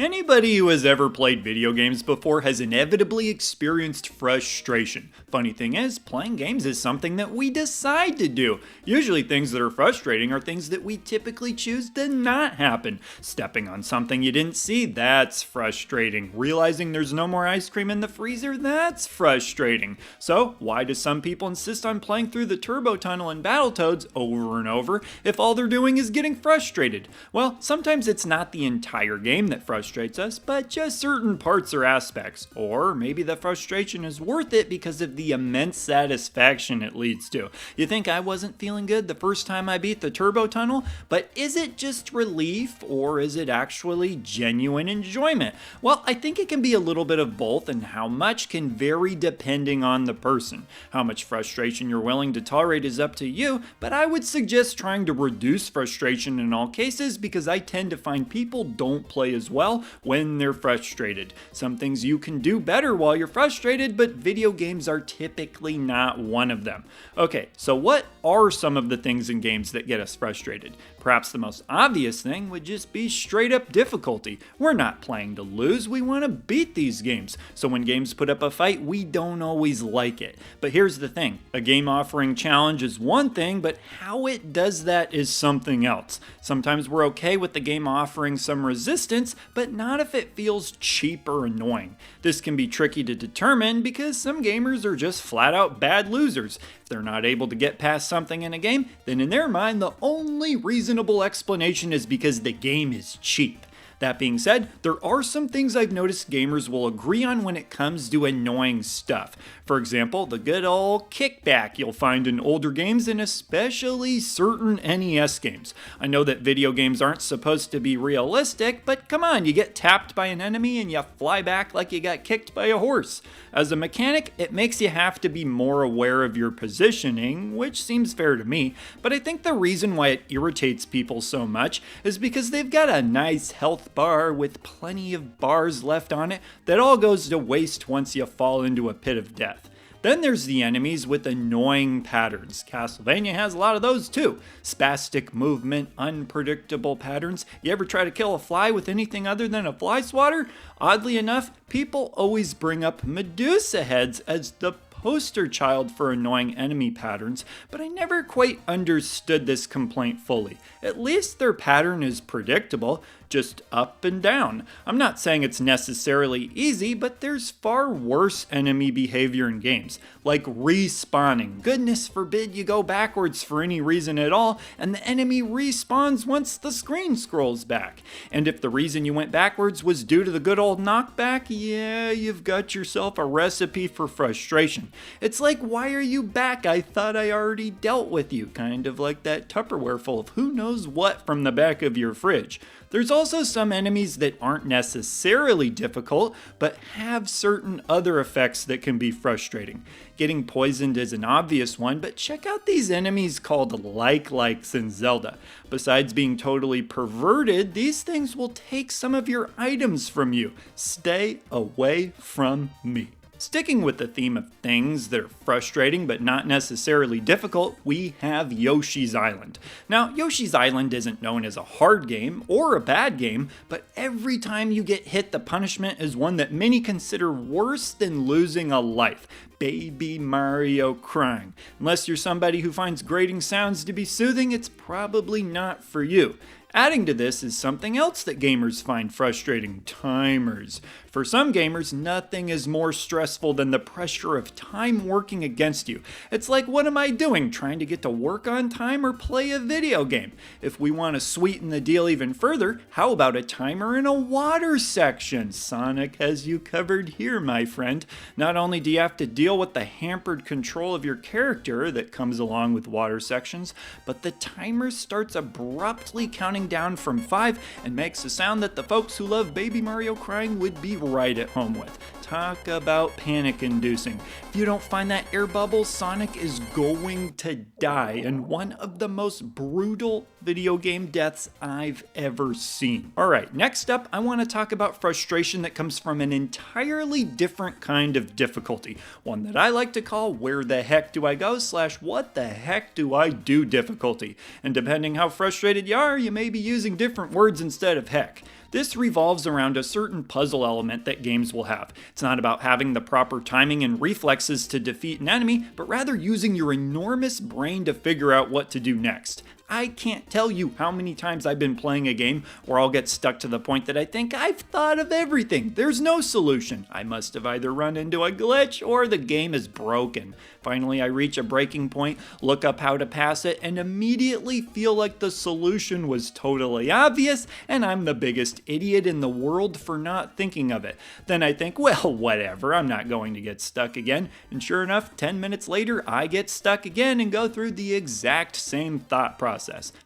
Anybody who has ever played video games before has inevitably experienced frustration. Funny thing is, playing games is something that we decide to do. Usually things that are frustrating are things that we typically choose to not happen. Stepping on something you didn't see, that's frustrating. Realizing there's no more ice cream in the freezer, that's frustrating. So, why do some people insist on playing through the Turbo Tunnel and Battletoads over and over if all they're doing is getting frustrated? Well, sometimes it's not the entire game that frustrates us, but just certain parts or aspects. Or maybe the frustration is worth it because of the immense satisfaction it leads to. You think I wasn't feeling good the first time I beat the Turbo Tunnel, but is it just relief or is it actually genuine enjoyment? Well, I think it can be a little bit of both, and how much can vary depending on the person. How much frustration you're willing to tolerate is up to you, but I would suggest trying to reduce frustration in all cases because I tend to find people don't play as well when they're frustrated. Some things you can do better while you're frustrated, but video games are typically not one of them. Okay, so what are some of the things in games that get us frustrated? Perhaps the most obvious thing would just be straight up difficulty. We're not playing to lose, we want to beat these games. So when games put up a fight, we don't always like it. But here's the thing, a game offering challenge is one thing, but how it does that is something else. Sometimes we're okay with the game offering some resistance, but not if it feels cheap or annoying. This can be tricky to determine because some gamers are just flat out bad losers. If they're not able to get past something in a game, then in their mind the only reasonable explanation is because the game is cheap. That being said, there are some things I've noticed gamers will agree on when it comes to annoying stuff. For example, the good old kickback you'll find in older games and especially certain NES games. I know that video games aren't supposed to be realistic, but come on, you get tapped by an enemy and you fly back like you got kicked by a horse. As a mechanic, it makes you have to be more aware of your positioning, which seems fair to me, but I think the reason why it irritates people so much is because they've got a nice health bar with plenty of bars left on it that all goes to waste once you fall into a pit of death. Then there's the enemies with annoying patterns. Castlevania has a lot of those too. Spastic movement, unpredictable patterns. You ever try to kill a fly with anything other than a fly swatter? Oddly enough, people always bring up Medusa heads as the poster child for annoying enemy patterns, but I never quite understood this complaint fully. At least their pattern is predictable, just up and down. I'm not saying it's necessarily easy, but there's far worse enemy behavior in games, like respawning. Goodness forbid you go backwards for any reason at all, and the enemy respawns once the screen scrolls back. And if the reason you went backwards was due to the good old knockback, yeah, you've got yourself a recipe for frustration. It's like, why are you back? I thought I already dealt with you. Kind of like that Tupperware full of who knows what from the back of your fridge. There's also some enemies that aren't necessarily difficult, but have certain other effects that can be frustrating. Getting poisoned is an obvious one, but check out these enemies called like-likes in Zelda. Besides being totally perverted, these things will take some of your items from you. Stay away from me. Sticking with the theme of things that are frustrating but not necessarily difficult, we have Yoshi's Island. Now, Yoshi's Island isn't known as a hard game or a bad game, but every time you get hit, the punishment is one that many consider worse than losing a life. Baby Mario crying. Unless you're somebody who finds grating sounds to be soothing, it's probably not for you. Adding to this is something else that gamers find frustrating: timers. For some gamers, nothing is more stressful than the pressure of time working against you. It's like, what am I doing? Trying to get to work on time or play a video game? If we want to sweeten the deal even further, how about a timer in a water section? Sonic has you covered here, my friend. Not only do you have to deal with the hampered control of your character that comes along with water sections, but the timer starts abruptly counting down from 5 and makes a sound that the folks who love Baby Mario crying would be right at home with. Talk about panic-inducing. If you don't find that air bubble, Sonic is going to die, and one of the most brutal video game deaths I've ever seen. Alright, next up, I want to talk about frustration that comes from an entirely different kind of difficulty. One that I like to call where the heck do I go / what the heck do I do difficulty. And depending how frustrated you are, you may be using different words instead of heck. This revolves around a certain puzzle element that games will have. It's not about having the proper timing and reflexes to defeat an enemy, but rather using your enormous brain to figure out what to do next. I can't tell you how many times I've been playing a game where I'll get stuck to the point that I think I've thought of everything. There's no solution. I must have either run into a glitch or the game is broken. Finally, I reach a breaking point, look up how to pass it, and immediately feel like the solution was totally obvious and I'm the biggest idiot in the world for not thinking of it. Then I think, well, whatever, I'm not going to get stuck again. And sure enough, 10 minutes later, I get stuck again and go through the exact same thought process.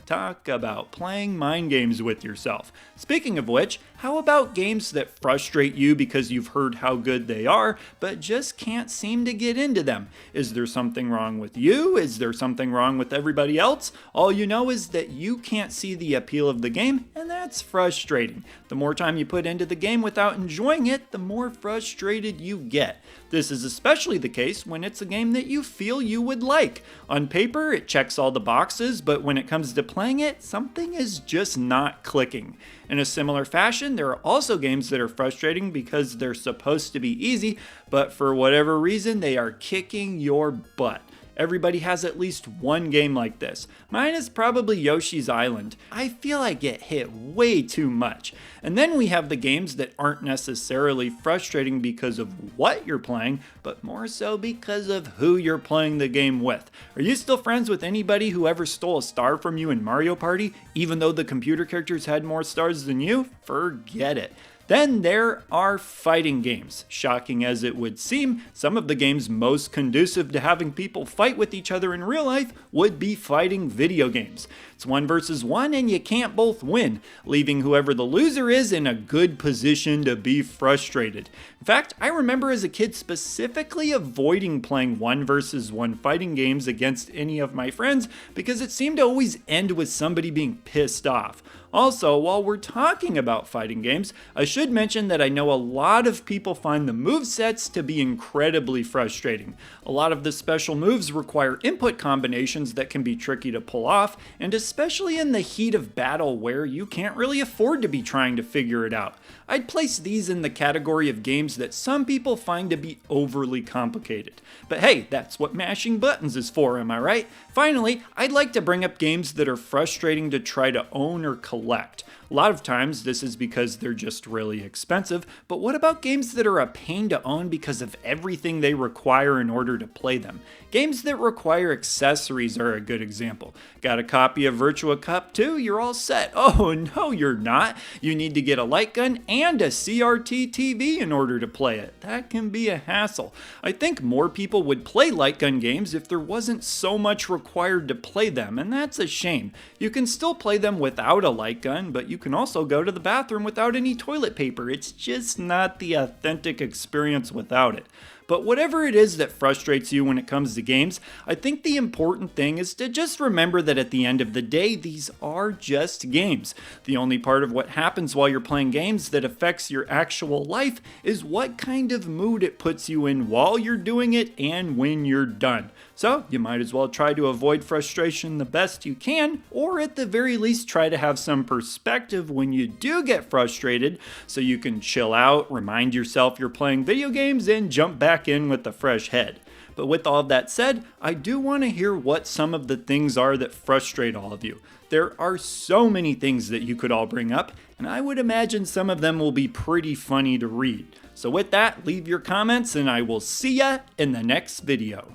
Talk about playing mind games with yourself. Speaking of which, how about games that frustrate you because you've heard how good they are, but just can't seem to get into them? Is there something wrong with you? Is there something wrong with everybody else? All you know is that you can't see the appeal of the game, and that's frustrating. The more time you put into the game without enjoying it, the more frustrated you get. This is especially the case when it's a game that you feel you would like. On paper, it checks all the boxes, but when it comes to playing it, something is just not clicking. In a similar fashion, there are also games that are frustrating because they're supposed to be easy, but for whatever reason, they are kicking your butt. Everybody has at least one game like this. Mine is probably Yoshi's Island. I feel I get hit way too much. And then we have the games that aren't necessarily frustrating because of what you're playing, but more so because of who you're playing the game with. Are you still friends with anybody who ever stole a star from you in Mario Party, even though the computer characters had more stars than you? Forget it. Then there are fighting games. Shocking as it would seem, some of the games most conducive to having people fight with each other in real life would be fighting video games. It's 1 versus 1 and you can't both win, leaving whoever the loser is in a good position to be frustrated. In fact, I remember as a kid specifically avoiding playing 1 versus 1 fighting games against any of my friends because it seemed to always end with somebody being pissed off. Also, while we're talking about fighting games, I should mention that I know a lot of people find the movesets to be incredibly frustrating. A lot of the special moves require input combinations that can be tricky to pull off, and especially in the heat of battle where you can't really afford to be trying to figure it out. I'd place these in the category of games that some people find to be overly complicated. But hey, that's what mashing buttons is for, am I right? Finally, I'd like to bring up games that are frustrating to try to own or collect. A lot of times this is because they're just really expensive, but what about games that are a pain to own because of everything they require in order to play them? Games that require accessories are a good example. Got a copy of Virtua Cop 2? You're all set. Oh no, you're not. You need to get a light gun and a CRT TV in order to play it. That can be a hassle. I think more people would play light gun games if there wasn't so much required to play them, and that's a shame. You can still play them without a light gun, but you can also go to the bathroom without any toilet paper. It's just not the authentic experience without it. But whatever it is that frustrates you when it comes to games, I think the important thing is to just remember that at the end of the day, these are just games. The only part of what happens while you're playing games that affects your actual life is what kind of mood it puts you in while you're doing it and when you're done. So you might as well try to avoid frustration the best you can, or at the very least try to have some perspective when you do get frustrated so you can chill out, remind yourself you're playing video games, and jump back in with a fresh head. But with all of that said, I do want to hear what some of the things are that frustrate all of you. There are so many things that you could all bring up, and I would imagine some of them will be pretty funny to read. So with that, leave your comments and I will see ya in the next video.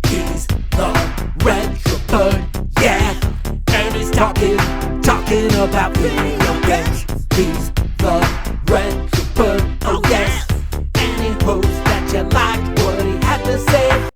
He's the retro bird, yeah, and he's talking about video games. He's the retro